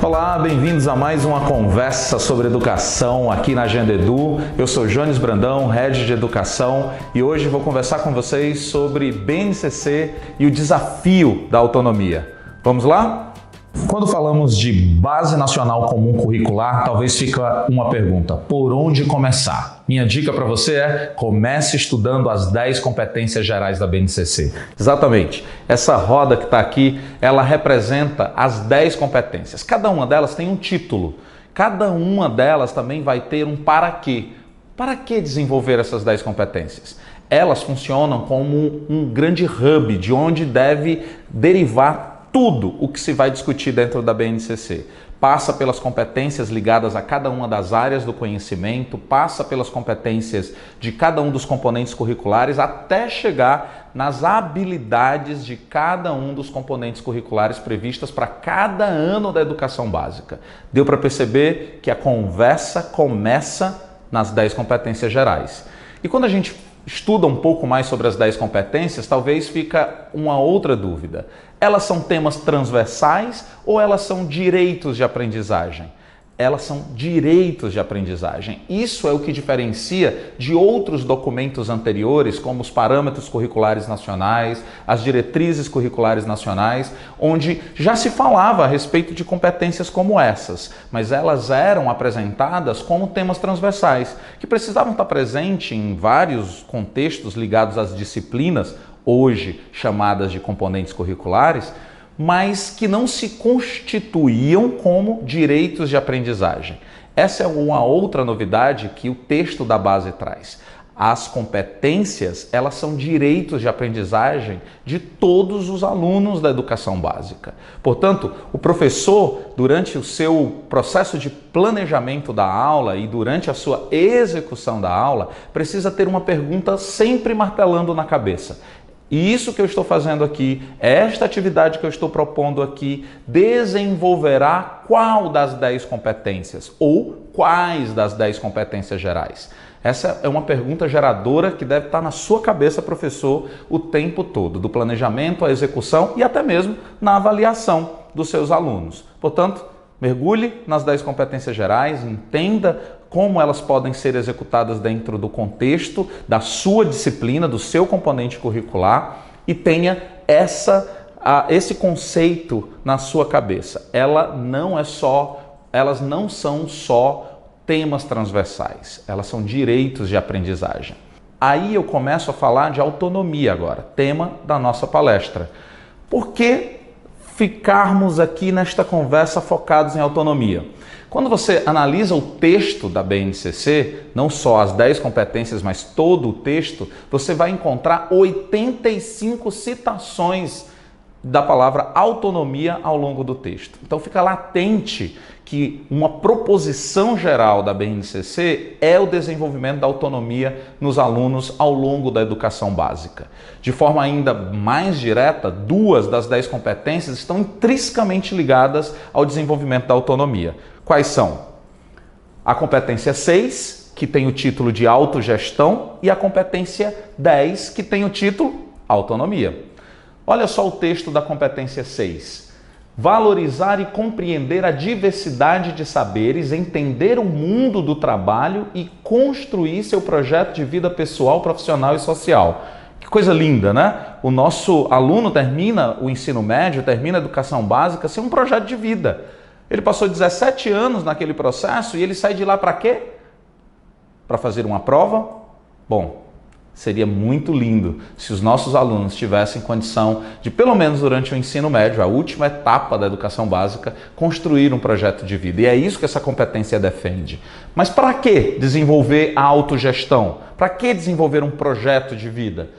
Olá, bem-vindos a mais uma conversa sobre educação aqui na Agenda Edu. Eu sou Jones Brandão, Head de Educação, e hoje vou conversar com vocês sobre BNCC e o desafio da autonomia. Vamos lá? Quando falamos de Base Nacional Comum Curricular, talvez fica uma pergunta: por onde começar? Minha dica para você é: comece estudando as 10 competências gerais da BNCC. Exatamente. Essa roda que está aqui, ela representa as 10 competências. Cada uma delas tem um título. Cada uma delas também vai ter um para quê. Para que desenvolver essas 10 competências? Elas funcionam como um grande hub de onde deve derivar tudo o que se vai discutir dentro da BNCC. Passa pelas competências ligadas a cada uma das áreas do conhecimento, passa pelas competências de cada um dos componentes curriculares, até chegar nas habilidades de cada um dos componentes curriculares previstas para cada ano da educação básica. Deu para perceber que a conversa começa nas 10 competências gerais. E quando a gente estuda um pouco mais sobre as 10 competências, talvez fica uma outra dúvida. Elas são temas transversais ou elas são direitos de aprendizagem? Elas são direitos de aprendizagem. Isso é o que diferencia de outros documentos anteriores, como os parâmetros curriculares nacionais, as diretrizes curriculares nacionais, onde já se falava a respeito de competências como essas, mas elas eram apresentadas como temas transversais, que precisavam estar presentes em vários contextos ligados às disciplinas, hoje chamadas de componentes curriculares, mas que não se constituíam como direitos de aprendizagem. Essa é uma outra novidade que o texto da base traz. As competências, elas são direitos de aprendizagem de todos os alunos da educação básica. Portanto, o professor, durante o seu processo de planejamento da aula e durante a sua execução da aula, precisa ter uma pergunta sempre martelando na cabeça. E isso que eu estou fazendo aqui, esta atividade que eu estou propondo aqui, desenvolverá qual das 10 competências ou quais das 10 competências gerais? Essa é uma pergunta geradora que deve estar na sua cabeça, professor, o tempo todo, do planejamento à execução e até mesmo na avaliação dos seus alunos. Portanto, mergulhe nas 10 competências gerais, entenda como elas podem ser executadas dentro do contexto da sua disciplina, do seu componente curricular, e tenha esse conceito na sua cabeça. Elas não são só temas transversais, elas são direitos de aprendizagem. Aí eu começo a falar de autonomia agora, tema da nossa palestra. Por que ficarmos aqui nesta conversa focados em autonomia? Quando você analisa o texto da BNCC, não só as 10 competências, mas todo o texto, você vai encontrar 85 citações da palavra autonomia ao longo do texto. Então fica latente que uma proposição geral da BNCC é o desenvolvimento da autonomia nos alunos ao longo da educação básica. De forma ainda mais direta, 2 das 10 competências estão intrinsecamente ligadas ao desenvolvimento da autonomia. Quais são? A competência 6, que tem o título de autogestão, e a competência 10, que tem o título autonomia. Olha só o texto da competência 6. Valorizar e compreender a diversidade de saberes, entender o mundo do trabalho e construir seu projeto de vida pessoal, profissional e social. Que coisa linda, né? O nosso aluno termina o ensino médio, termina a educação básica sem um projeto de vida. Ele passou 17 anos naquele processo e ele sai de lá para quê? Para fazer uma prova? Bom, seria muito lindo se os nossos alunos tivessem condição de, pelo menos durante o ensino médio, a última etapa da educação básica, construir um projeto de vida. E é isso que essa competência defende. Mas para que desenvolver a autogestão? Para que desenvolver um projeto de vida?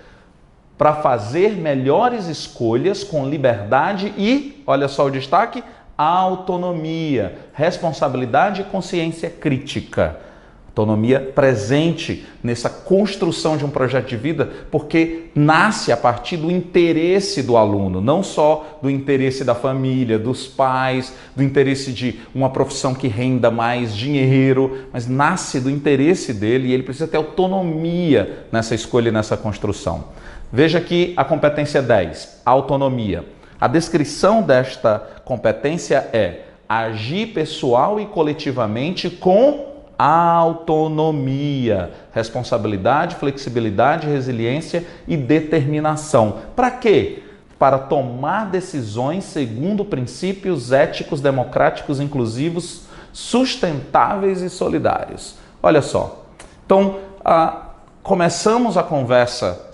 Para fazer melhores escolhas com liberdade e, olha só o destaque, autonomia, responsabilidade e consciência crítica. Autonomia presente nessa construção de um projeto de vida, porque nasce a partir do interesse do aluno, não só do interesse da família, dos pais, do interesse de uma profissão que renda mais dinheiro, mas nasce do interesse dele e ele precisa ter autonomia nessa escolha e nessa construção. Veja aqui a competência 10, autonomia. A descrição desta competência é: agir pessoal e coletivamente com autonomia, responsabilidade, flexibilidade, resiliência e determinação. Para quê? Para tomar decisões segundo princípios éticos, democráticos, inclusivos, sustentáveis e solidários. Olha só. Então, começamos a conversa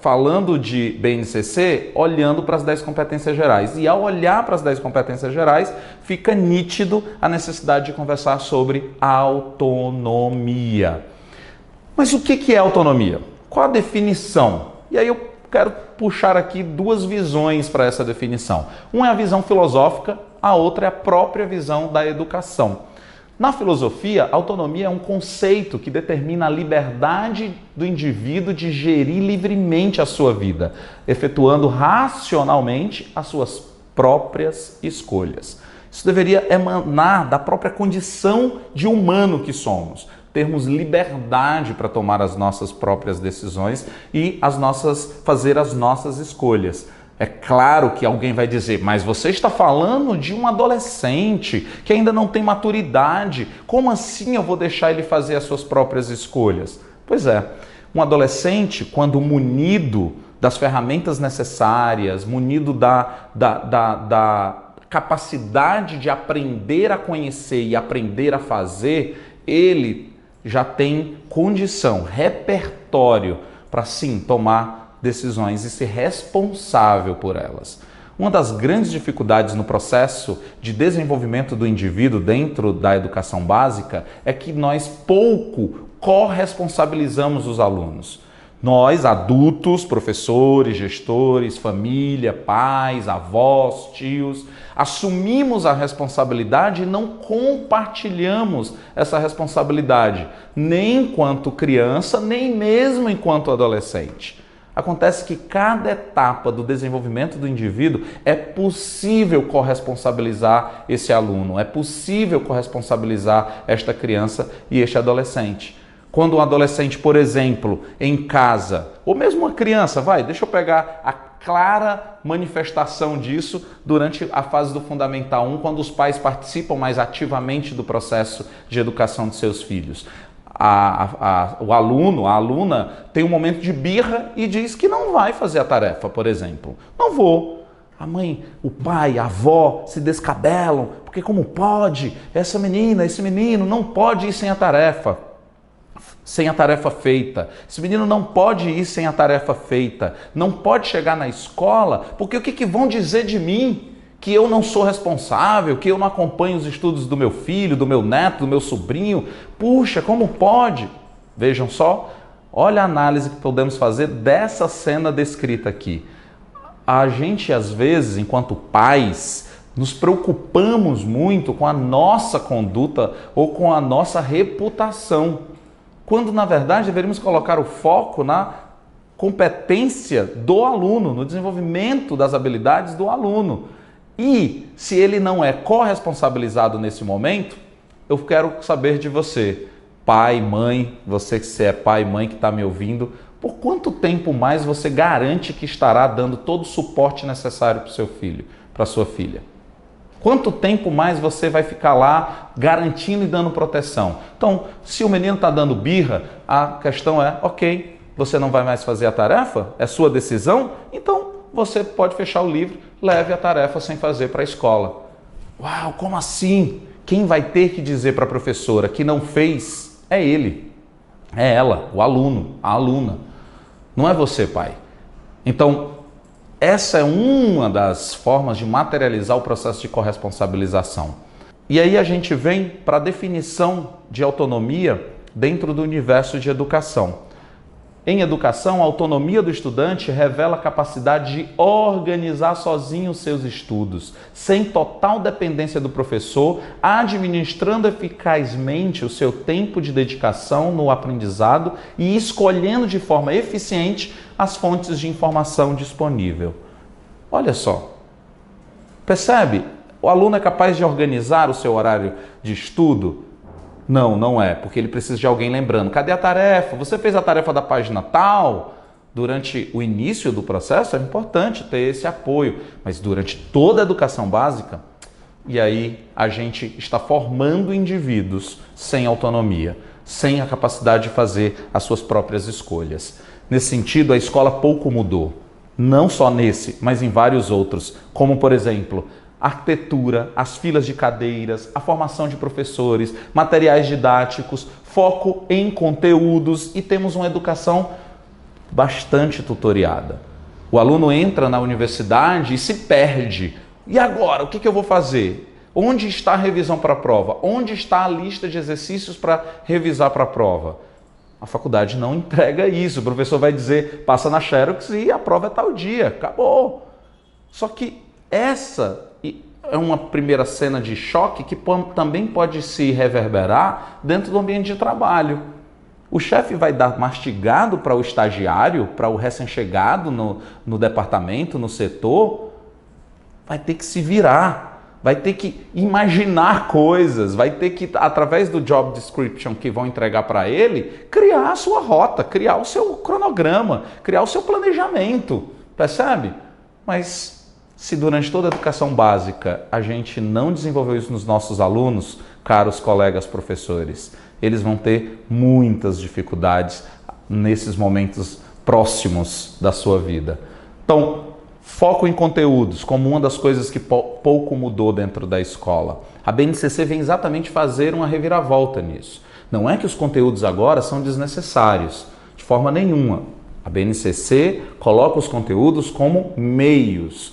falando de BNCC, olhando para as 10 competências gerais. E ao olhar para as 10 competências gerais, fica nítido a necessidade de conversar sobre autonomia. Mas o que é autonomia? Qual a definição? E aí eu quero puxar aqui duas visões para essa definição. Uma é a visão filosófica, a outra é a própria visão da educação. Na filosofia, autonomia é um conceito que determina a liberdade do indivíduo de gerir livremente a sua vida, efetuando racionalmente as suas próprias escolhas. Isso deveria emanar da própria condição de humano que somos, termos liberdade para tomar as nossas próprias decisões e fazer as nossas escolhas. É claro que alguém vai dizer, mas você está falando de um adolescente que ainda não tem maturidade. Como assim eu vou deixar ele fazer as suas próprias escolhas? Pois é, um adolescente, quando munido das ferramentas necessárias, munido da capacidade de aprender a conhecer e aprender a fazer, ele já tem condição, repertório para sim tomar decisões e ser responsável por elas. Uma das grandes dificuldades no processo de desenvolvimento do indivíduo dentro da educação básica é que nós pouco corresponsabilizamos os alunos. Nós, adultos, professores, gestores, família, pais, avós, tios, assumimos a responsabilidade e não compartilhamos essa responsabilidade, nem enquanto criança, nem mesmo enquanto adolescente. Acontece que cada etapa do desenvolvimento do indivíduo é possível corresponsabilizar esse aluno, é possível corresponsabilizar esta criança e este adolescente. Quando um adolescente, por exemplo, em casa, ou mesmo uma criança, deixa eu pegar a clara manifestação disso durante a fase do Fundamental 1, quando os pais participam mais ativamente do processo de educação de seus filhos. O aluno, a aluna, tem um momento de birra e diz que não vai fazer a tarefa, por exemplo. Não vou. A mãe, o pai, a avó se descabelam, porque como pode? Essa menina, esse menino não pode ir sem a tarefa feita. Esse menino não pode ir sem a tarefa feita. Não pode chegar na escola, porque o que vão dizer de mim? Que eu não sou responsável, que eu não acompanho os estudos do meu filho, do meu neto, do meu sobrinho. Puxa, como pode? Vejam só, olha a análise que podemos fazer dessa cena descrita aqui. A gente, às vezes, enquanto pais, nos preocupamos muito com a nossa conduta ou com a nossa reputação, quando, na verdade, deveríamos colocar o foco na competência do aluno, no desenvolvimento das habilidades do aluno. E se ele não é corresponsabilizado nesse momento, eu quero saber de você, pai, mãe, você que é pai e mãe que está me ouvindo, por quanto tempo mais você garante que estará dando todo o suporte necessário para o seu filho, para a sua filha? Quanto tempo mais você vai ficar lá garantindo e dando proteção? Então, se o menino está dando birra, a questão é, ok, você não vai mais fazer a tarefa? É sua decisão? Então, você pode fechar o livro, leve a tarefa sem fazer para a escola. Uau, como assim? Quem vai ter que dizer para a professora que não fez é ele, é ela, o aluno, a aluna. Não é você, pai. Então, essa é uma das formas de materializar o processo de corresponsabilização. E aí a gente vem para a definição de autonomia dentro do universo de educação. Em educação, a autonomia do estudante revela a capacidade de organizar sozinho os seus estudos, sem total dependência do professor, administrando eficazmente o seu tempo de dedicação no aprendizado e escolhendo de forma eficiente as fontes de informação disponível. Olha só, percebe? O aluno é capaz de organizar o seu horário de estudo? Não, não é, porque ele precisa de alguém lembrando. Cadê a tarefa? Você fez a tarefa da página tal? Durante o início do processo é importante ter esse apoio, mas durante toda a educação básica, E aí a gente está formando indivíduos sem autonomia, sem a capacidade de fazer as suas próprias escolhas. Nesse sentido, a escola pouco mudou. Não só nesse, mas em vários outros. Como, por exemplo, a arquitetura, as filas de cadeiras, a formação de professores, materiais didáticos, foco em conteúdos e temos uma educação bastante tutoriada. O aluno entra na universidade e se perde. E agora, o que eu vou fazer? Onde está a revisão para a prova? Onde está a lista de exercícios para revisar para a prova? A faculdade não entrega isso. O professor vai dizer, passa na Xerox e a prova é tal dia. Acabou. Só que essa é uma primeira cena de choque que também pode se reverberar dentro do ambiente de trabalho. O chefe vai dar mastigado para o estagiário, para o recém-chegado no departamento, no setor, vai ter que se virar, vai ter que imaginar coisas, vai ter que, através do job description que vão entregar para ele, criar a sua rota, criar o seu cronograma, criar o seu planejamento, percebe? Mas se durante toda a educação básica a gente não desenvolveu isso nos nossos alunos, caros colegas professores, eles vão ter muitas dificuldades nesses momentos próximos da sua vida. Então, foco em conteúdos, como uma das coisas que pouco mudou dentro da escola. A BNCC vem exatamente fazer uma reviravolta nisso. Não é que os conteúdos agora são desnecessários, de forma nenhuma. A BNCC coloca os conteúdos como meios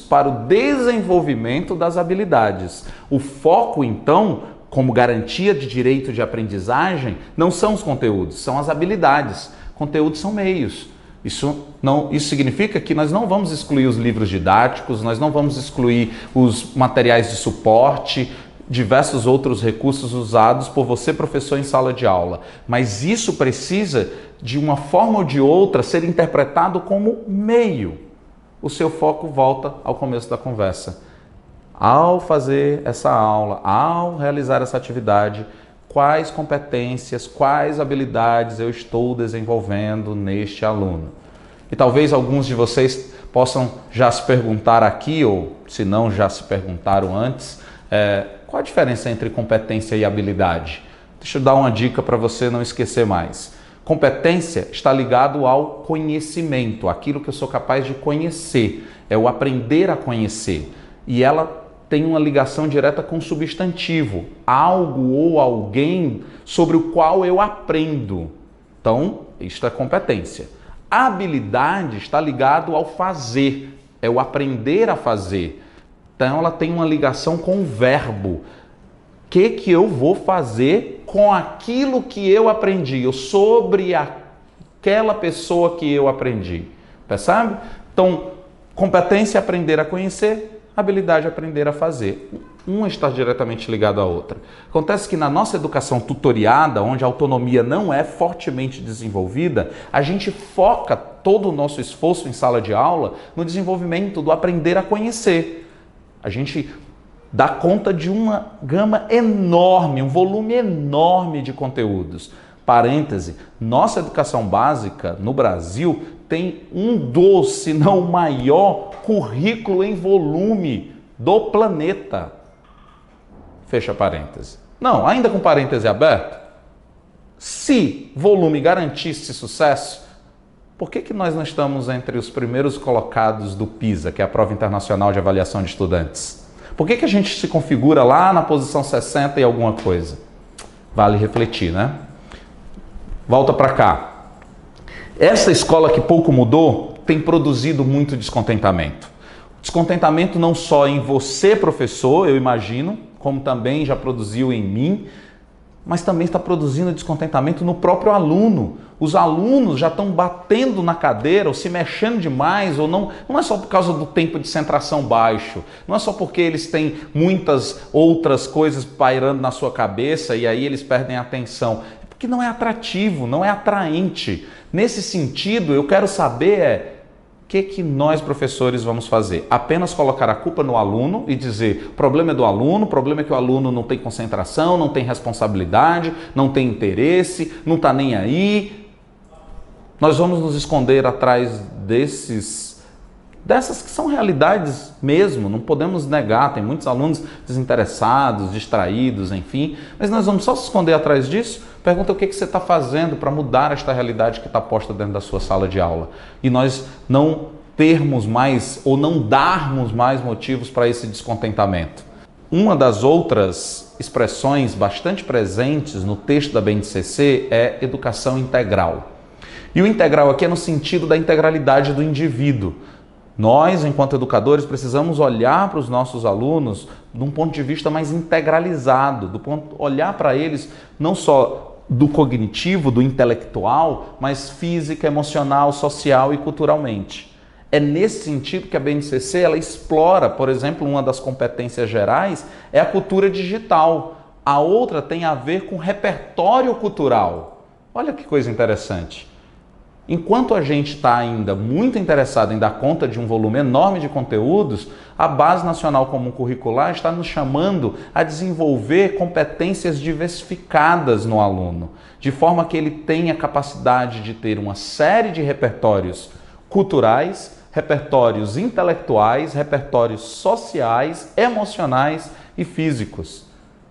para o desenvolvimento das habilidades. O foco, então, como garantia de direito de aprendizagem, não são os conteúdos, são as habilidades. Conteúdos são meios. Isso significa que nós não vamos excluir os livros didáticos, nós não vamos excluir os materiais de suporte, diversos outros recursos usados por você, professor, em sala de aula. Mas isso precisa, de uma forma ou de outra, ser interpretado como meio. O seu foco volta ao começo da conversa. Ao fazer essa aula, ao realizar essa atividade, quais competências, quais habilidades eu estou desenvolvendo neste aluno? E talvez alguns de vocês possam já se perguntar aqui, ou se não já se perguntaram antes, qual a diferença entre competência e habilidade? Deixa eu dar uma dica para você não esquecer mais. Competência está ligado ao conhecimento, aquilo que eu sou capaz de conhecer, é o aprender a conhecer. E ela tem uma ligação direta com o substantivo, algo ou alguém sobre o qual eu aprendo. Então, isto é competência. A habilidade está ligado ao fazer, é o aprender a fazer. Então, ela tem uma ligação com o verbo. O que eu vou fazer com aquilo que eu aprendi, ou sobre aquela pessoa que eu aprendi. Percebe? Então, competência é aprender a conhecer, habilidade é aprender a fazer. Uma está diretamente ligada à outra. Acontece que na nossa educação tutoriada, onde a autonomia não é fortemente desenvolvida, a gente foca todo o nosso esforço em sala de aula no desenvolvimento do aprender a conhecer. A gente dá conta de uma gama enorme, um volume enorme de conteúdos. Parêntese, nossa educação básica no Brasil tem um dos, se não o maior, currículo em volume do planeta. Fecha parêntese. Não, ainda com parêntese aberto, se volume garantisse sucesso, por que nós não estamos entre os primeiros colocados do PISA, que é a Prova Internacional de Avaliação de Estudantes? Por que a gente se configura lá na posição 60 e alguma coisa? Vale refletir, né? Volta para cá. Essa escola que pouco mudou tem produzido muito descontentamento. Descontentamento não só em você, professor, eu imagino, como também já produziu em mim, mas também está produzindo descontentamento no próprio aluno. Os alunos já estão batendo na cadeira ou se mexendo demais, ou não é só por causa do tempo de centração baixo, não é só porque eles têm muitas outras coisas pairando na sua cabeça e aí eles perdem a atenção. É porque não é atrativo, não é atraente. Nesse sentido, eu quero saber o que nós, professores, vamos fazer? Apenas colocar a culpa no aluno e dizer o problema é do aluno, o problema é que o aluno não tem concentração, não tem responsabilidade, não tem interesse, não está nem aí. Nós vamos nos esconder atrás dessas que são realidades mesmo, não podemos negar, tem muitos alunos desinteressados, distraídos, enfim, mas nós vamos só se esconder atrás disso? Pergunta o que você está fazendo para mudar esta realidade que está posta dentro da sua sala de aula. E nós não termos mais ou não darmos mais motivos para esse descontentamento. Uma das outras expressões bastante presentes no texto da BNCC é educação integral. E o integral aqui é no sentido da integralidade do indivíduo. Nós, enquanto educadores, precisamos olhar para os nossos alunos de um ponto de vista mais integralizado, olhar para eles não só do cognitivo, do intelectual, mas física, emocional, social e culturalmente. É nesse sentido que a BNCC ela explora, por exemplo, uma das competências gerais é a cultura digital. A outra tem a ver com repertório cultural. Olha que coisa interessante. Enquanto a gente está ainda muito interessado em dar conta de um volume enorme de conteúdos, a Base Nacional Comum Curricular está nos chamando a desenvolver competências diversificadas no aluno, de forma que ele tenha capacidade de ter uma série de repertórios culturais, repertórios intelectuais, repertórios sociais, emocionais e físicos.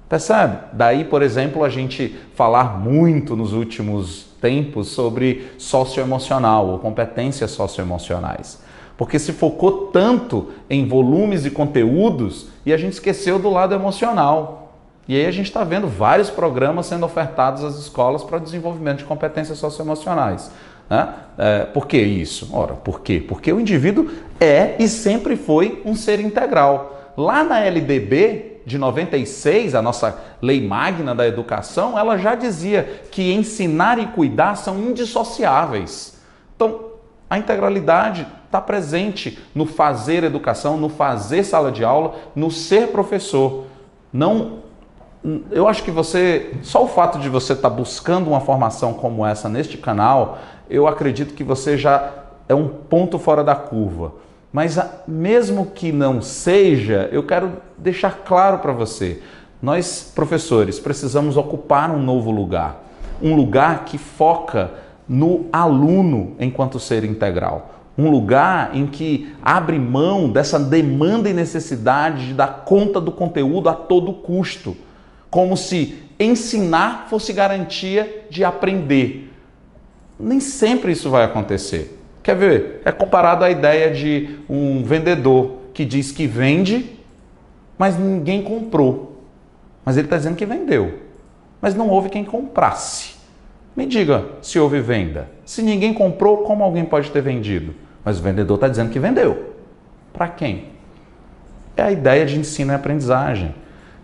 Percebe? Daí, por exemplo, a gente falar muito nos últimos tempos sobre socioemocional ou competências socioemocionais. Porque se focou tanto em volumes e conteúdos e a gente esqueceu do lado emocional. E aí a gente está vendo vários programas sendo ofertados às escolas para o desenvolvimento de competências socioemocionais. Né? Por que isso? Ora, por quê? Porque o indivíduo é e sempre foi um ser integral. Lá na LDB de 96, a nossa lei magna da educação, ela já dizia que ensinar e cuidar são indissociáveis. Então, a integralidade está presente no fazer educação, no fazer sala de aula, no ser professor. Não, eu acho que só o fato de você estar buscando uma formação como essa neste canal, eu acredito que você já é um ponto fora da curva. Mas mesmo que não seja, eu quero deixar claro para você, nós professores precisamos ocupar um novo lugar, um lugar que foca no aluno enquanto ser integral, um lugar em que abre mão dessa demanda e necessidade de dar conta do conteúdo a todo custo, como se ensinar fosse garantia de aprender. Nem sempre isso vai acontecer. Quer ver? É comparado à ideia de um vendedor que diz que vende, mas ninguém comprou. Mas ele está dizendo que vendeu, mas não houve quem comprasse. Me diga se houve venda. Se ninguém comprou, como alguém pode ter vendido? Mas o vendedor está dizendo que vendeu. Para quem? É a ideia de ensino e aprendizagem.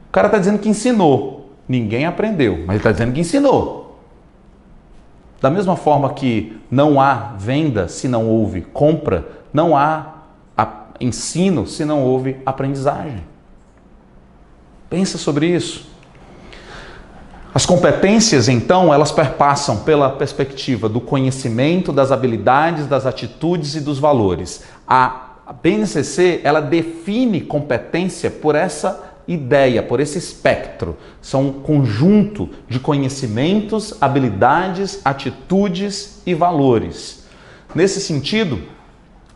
O cara está dizendo que ensinou, ninguém aprendeu, mas ele está dizendo que ensinou. Da mesma forma que não há venda se não houve compra, não há ensino se não houve aprendizagem. Pensa sobre isso. As competências, então, elas perpassam pela perspectiva do conhecimento, das habilidades, das atitudes e dos valores. A BNCC, ela define competência por essa ideia, por esse espectro. São um conjunto de conhecimentos, habilidades, atitudes e valores. Nesse sentido,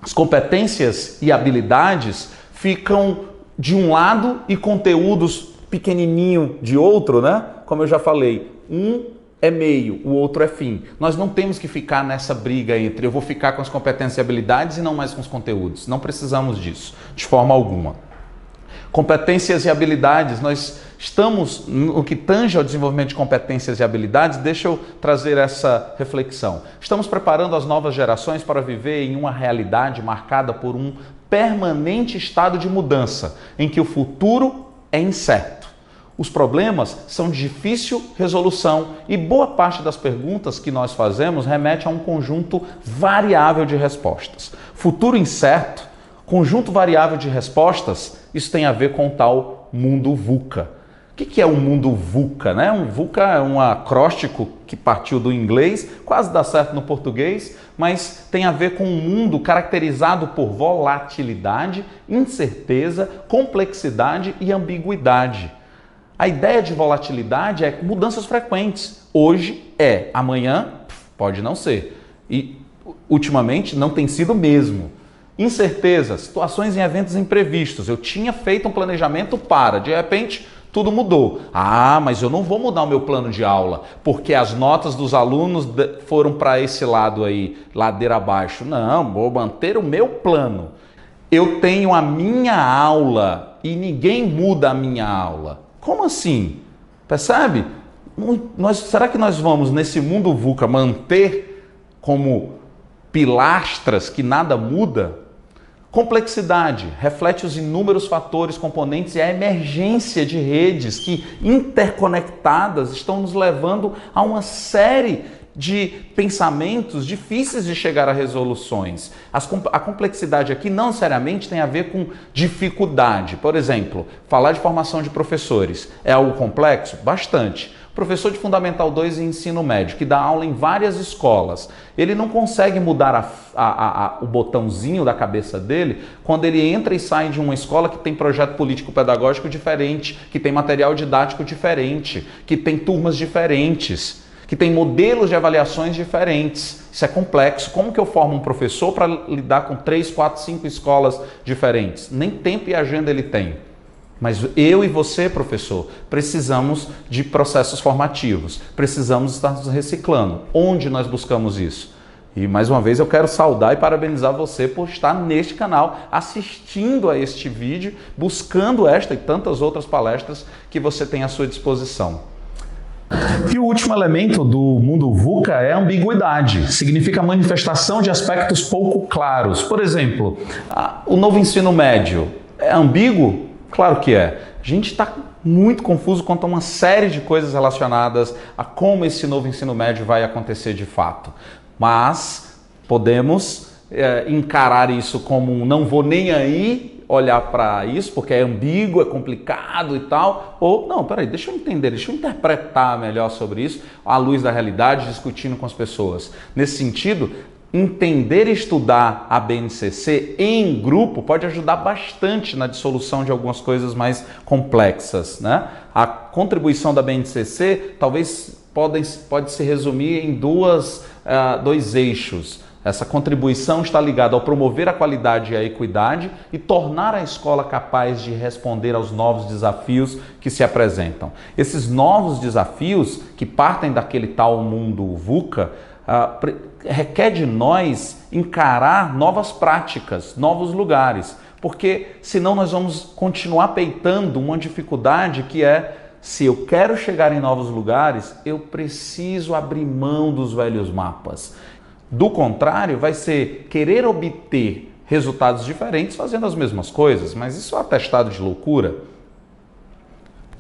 as competências e habilidades ficam de um lado e conteúdos pequenininho de outro, né? Como eu já falei, um é meio, o outro é fim. Nós não temos que ficar nessa briga entre eu vou ficar com as competências e habilidades e não mais com os conteúdos. Não precisamos disso, de forma alguma. Competências e habilidades, nós estamos, no que tange ao desenvolvimento de competências e habilidades, deixa eu trazer essa reflexão. Estamos preparando as novas gerações para viver em uma realidade marcada por um permanente estado de mudança, em que o futuro é incerto. Os problemas são de difícil resolução e boa parte das perguntas que nós fazemos remete a um conjunto variável de respostas. Futuro incerto, conjunto variável de respostas, isso tem a ver com o tal mundo VUCA. O que é o mundo VUCA? Né? Um VUCA é um acróstico que partiu do inglês, quase dá certo no português, mas tem a ver com um mundo caracterizado por volatilidade, incerteza, complexidade e ambiguidade. A ideia de volatilidade é mudanças frequentes. Hoje é, amanhã pode não ser. E ultimamente não tem sido mesmo. Incertezas, situações em eventos imprevistos. Eu tinha feito um planejamento de repente, tudo mudou. Ah, mas eu não vou mudar o meu plano de aula, porque as notas dos alunos foram para esse lado aí, ladeira abaixo. Não, vou manter o meu plano. Eu tenho a minha aula e ninguém muda a minha aula. Como assim? Percebe? Será que nós vamos, nesse mundo VUCA, manter como pilastras que nada muda? Complexidade reflete os inúmeros fatores, componentes e a emergência de redes que, interconectadas, estão nos levando a uma série de pensamentos difíceis de chegar a resoluções. A complexidade aqui não necessariamente tem a ver com dificuldade. Por exemplo, falar de formação de professores é algo complexo? Bastante. Professor de Fundamental 2 e Ensino Médio, que dá aula em várias escolas, ele não consegue mudar o botãozinho da cabeça dele quando ele entra e sai de uma escola que tem projeto político-pedagógico diferente, que tem material didático diferente, que tem turmas diferentes, que tem modelos de avaliações diferentes. Isso é complexo. Como que eu formo um professor para lidar com 3, 4, 5 escolas diferentes? Nem tempo e agenda ele tem. Mas eu e você, professor, precisamos de processos formativos, precisamos estar nos reciclando. Onde nós buscamos isso? E mais uma vez eu quero saudar e parabenizar você por estar neste canal, assistindo a este vídeo, buscando esta e tantas outras palestras que você tem à sua disposição. E o último elemento do mundo VUCA é a ambiguidade. Significa manifestação de aspectos pouco claros. Por exemplo, o novo ensino médio é ambíguo? Claro que é. A gente está muito confuso quanto a uma série de coisas relacionadas a como esse novo ensino médio vai acontecer de fato. Mas podemos encarar isso como um não vou nem aí olhar para isso, porque é ambíguo, é complicado e tal, ou não, peraí, deixa eu entender, deixa eu interpretar melhor sobre isso, à luz da realidade, discutindo com as pessoas. Nesse sentido, entender e estudar a BNCC em grupo pode ajudar bastante na dissolução de algumas coisas mais complexas, né? A contribuição da BNCC talvez pode se resumir em dois eixos. Essa contribuição está ligada ao promover a qualidade e a equidade e tornar a escola capaz de responder aos novos desafios que se apresentam. Esses novos desafios, que partem daquele tal mundo VUCA, requer de nós encarar novas práticas, novos lugares, porque senão nós vamos continuar peitando uma dificuldade que é: se eu quero chegar em novos lugares, eu preciso abrir mão dos velhos mapas. Do contrário, vai ser querer obter resultados diferentes fazendo as mesmas coisas, mas isso é um atestado de loucura.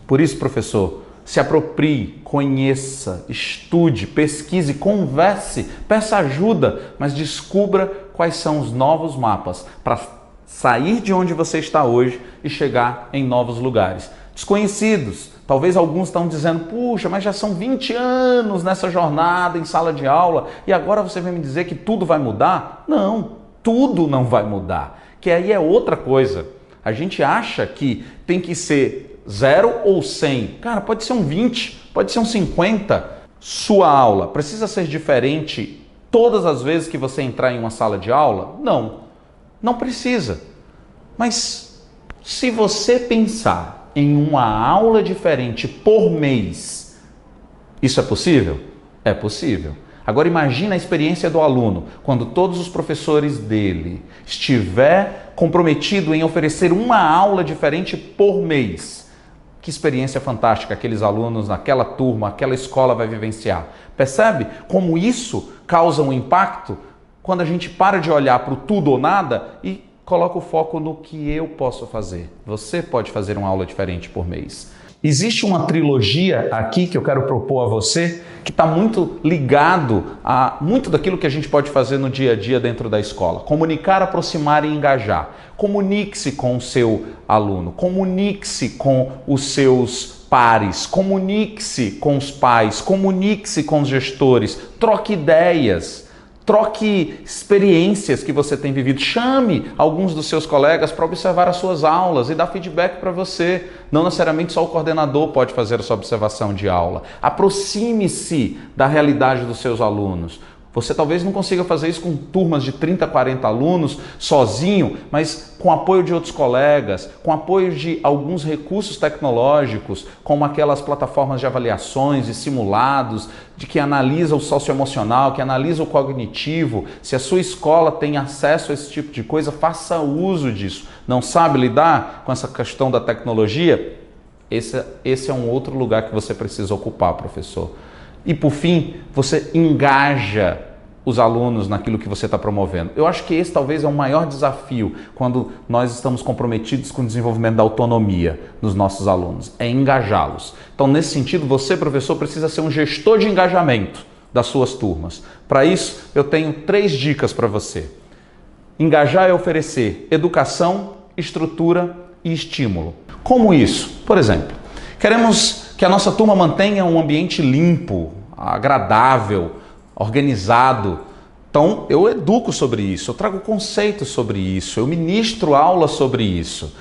Por isso, professor, se aproprie, conheça, estude, pesquise, converse, peça ajuda, mas descubra quais são os novos mapas para sair de onde você está hoje e chegar em novos lugares. Desconhecidos, talvez alguns estão dizendo: puxa, mas já são 20 anos nessa jornada em sala de aula e agora você vem me dizer que tudo vai mudar? Não, tudo não vai mudar, que aí é outra coisa. A gente acha que tem que ser 0 ou 100. Cara, pode ser um 20, pode ser um 50. Sua aula precisa ser diferente todas as vezes que você entrar em uma sala de aula? Não, não precisa. Mas se você pensar em uma aula diferente por mês, isso é possível? É possível. Agora imagine a experiência do aluno, quando todos os professores dele estiver comprometido em oferecer uma aula diferente por mês. Que experiência fantástica aqueles alunos naquela turma, aquela escola vai vivenciar. Percebe como isso causa um impacto quando a gente para de olhar para o tudo ou nada e coloca o foco no que eu posso fazer. Você pode fazer uma aula diferente por mês. Existe uma trilogia aqui que eu quero propor a você que está muito ligado a muito daquilo que a gente pode fazer no dia a dia dentro da escola. Comunicar, aproximar e engajar. Comunique-se com o seu aluno, comunique-se com os seus pares, comunique-se com os pais, comunique-se com os gestores, troque ideias. Troque experiências que você tem vivido. Chame alguns dos seus colegas para observar as suas aulas e dar feedback para você. Não necessariamente só o coordenador pode fazer a sua observação de aula. Aproxime-se da realidade dos seus alunos. Você talvez não consiga fazer isso com turmas de 30, 40 alunos, sozinho, mas com apoio de outros colegas, com apoio de alguns recursos tecnológicos, como aquelas plataformas de avaliações e simulados, de que analisa o socioemocional, que analisa o cognitivo. Se a sua escola tem acesso a esse tipo de coisa, faça uso disso. Não sabe lidar com essa questão da tecnologia? Esse é um outro lugar que você precisa ocupar, professor. E por fim, você engaja os alunos naquilo que você está promovendo. Eu acho que esse talvez é o maior desafio quando nós estamos comprometidos com o desenvolvimento da autonomia dos nossos alunos, é engajá-los. Então, nesse sentido, você, professor, precisa ser um gestor de engajamento das suas turmas. Para isso, eu tenho 3 dicas para você. Engajar é oferecer educação, estrutura e estímulo. Como isso? Por exemplo, queremos que a nossa turma mantenha um ambiente limpo, agradável, organizado. Então, eu educo sobre isso, eu trago conceitos sobre isso, eu ministro aula sobre isso.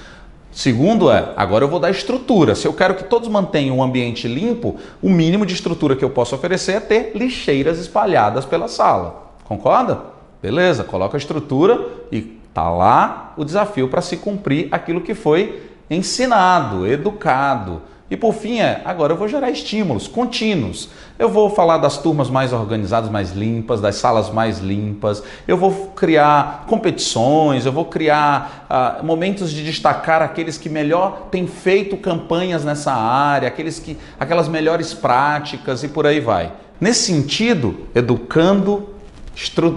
Segundo agora eu vou dar estrutura. Se eu quero que todos mantenham um ambiente limpo, o mínimo de estrutura que eu posso oferecer é ter lixeiras espalhadas pela sala. Concorda? Beleza, coloca a estrutura e tá lá o desafio para se cumprir aquilo que foi ensinado, educado. E por fim agora eu vou gerar estímulos contínuos. Eu vou falar das turmas mais organizadas, mais limpas, das salas mais limpas. Eu vou criar competições, eu vou criar momentos de destacar aqueles que melhor têm feito campanhas nessa área, aquelas melhores práticas e por aí vai. Nesse sentido, educando,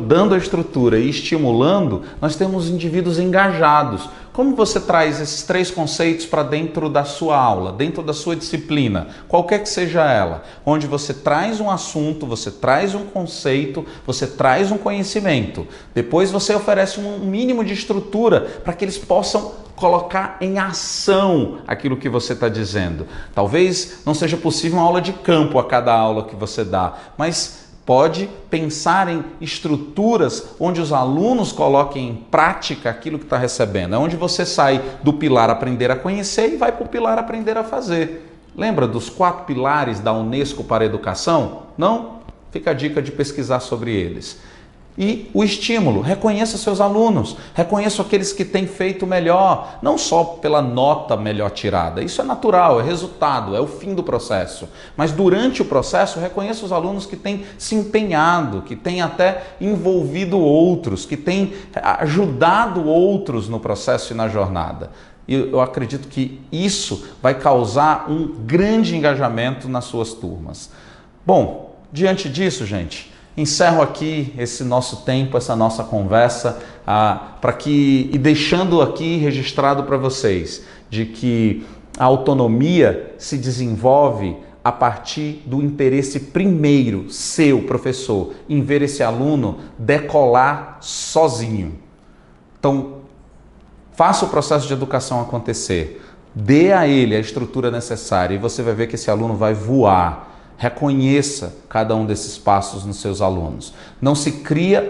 dando a estrutura e estimulando, nós temos indivíduos engajados. Como você traz esses 3 conceitos para dentro da sua aula, dentro da sua disciplina, qualquer que seja ela, onde você traz um assunto, você traz um conceito, você traz um conhecimento. Depois você oferece um mínimo de estrutura para que eles possam colocar em ação aquilo que você está dizendo. Talvez não seja possível uma aula de campo a cada aula que você dá, mas pode pensar em estruturas onde os alunos coloquem em prática aquilo que está recebendo. É onde você sai do pilar aprender a conhecer e vai para o pilar aprender a fazer. Lembra dos 4 pilares da Unesco para a educação? Não? Fica a dica de pesquisar sobre eles. E o estímulo, reconheça seus alunos, reconheça aqueles que têm feito melhor, não só pela nota melhor tirada, isso é natural, é resultado, é o fim do processo, mas durante o processo reconheça os alunos que têm se empenhado, que têm até envolvido outros, que têm ajudado outros no processo e na jornada. E eu acredito que isso vai causar um grande engajamento nas suas turmas. Bom, diante disso, gente, encerro aqui esse nosso tempo, essa nossa conversa, e deixando aqui registrado para vocês de que a autonomia se desenvolve a partir do interesse primeiro, seu, professor, em ver esse aluno decolar sozinho. Então, faça o processo de educação acontecer, dê a ele a estrutura necessária e você vai ver que esse aluno vai voar. Reconheça cada um desses passos nos seus alunos. Não se cria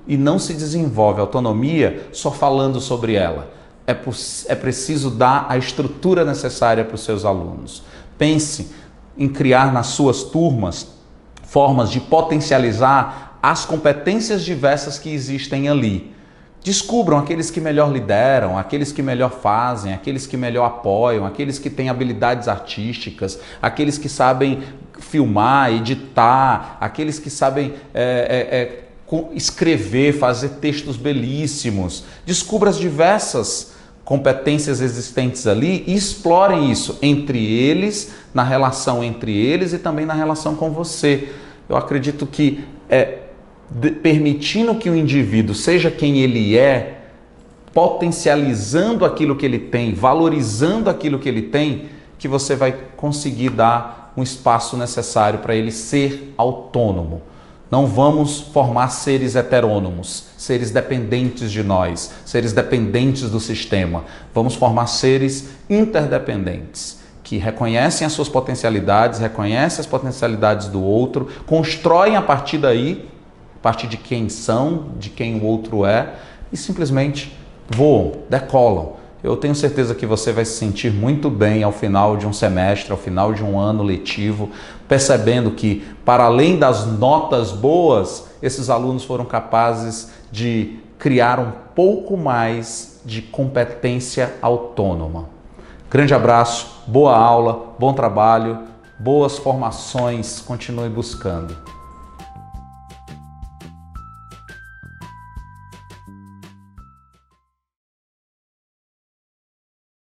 e não se desenvolve autonomia só falando sobre ela. É preciso dar a estrutura necessária para os seus alunos. Pense em criar nas suas turmas formas de potencializar as competências diversas que existem ali. Descubram aqueles que melhor lideram, aqueles que melhor fazem, aqueles que melhor apoiam, aqueles que têm habilidades artísticas, aqueles que sabem filmar, editar, aqueles que sabem escrever, fazer textos belíssimos. Descubra as diversas competências existentes ali e explorem isso entre eles, na relação entre eles e também na relação com você. Eu acredito que permitindo que o indivíduo seja quem ele é, potencializando aquilo que ele tem, valorizando aquilo que ele tem, que você vai conseguir dar um espaço necessário para ele ser autônomo. Não vamos formar seres heterônomos, seres dependentes de nós, seres dependentes do sistema. Vamos formar seres interdependentes, que reconhecem as suas potencialidades, reconhecem as potencialidades do outro, constroem a partir daí, a partir de quem são, de quem o outro é, e simplesmente voam, decolam. eu tenho certeza que você vai se sentir muito bem ao final de um semestre, ao final de um ano letivo, percebendo que, para além das notas boas, esses alunos foram capazes de criar um pouco mais de competência autônoma. Grande abraço, boa aula, bom trabalho, boas formações, continue buscando.